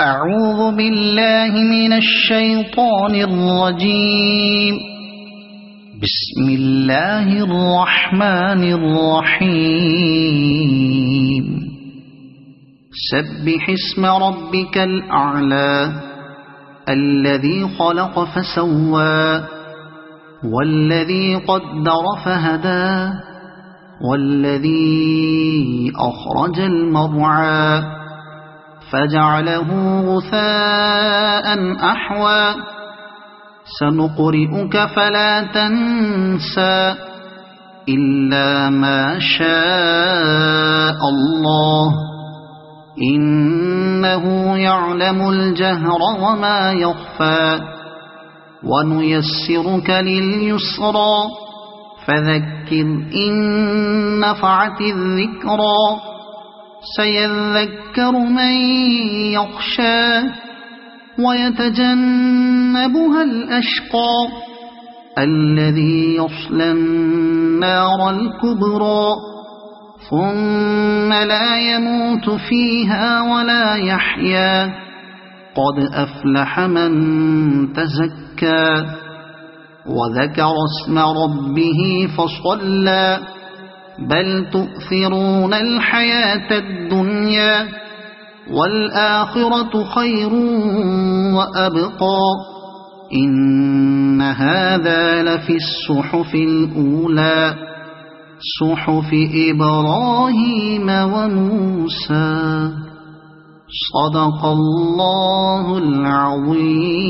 أعوذ بالله من الشيطان الرجيم. بسم الله الرحمن الرحيم. سبح اسم ربك الأعلى الذي خلق فسوى والذي قدر فهدى والذي أخرج المرعى فجعله غثاء أحوى سنقرئك فلا تنسى إلا ما شاء الله إنه يعلم الجهر وما يخفى ونيسرك لليسرى فذكر إن نفعت الذكرى سيذكر من يخشى ويتجنبها الأشقى الذي يصلى النار الكبرى ثم لا يموت فيها ولا يحيا قد أفلح من تزكى وذكر اسم ربه فصلى بل تؤثرون الحياة الدنيا والآخرة خير وأبقى إن هذا لفي الصحف الأولى صحف إبراهيم وموسى. صدق الله العظيم.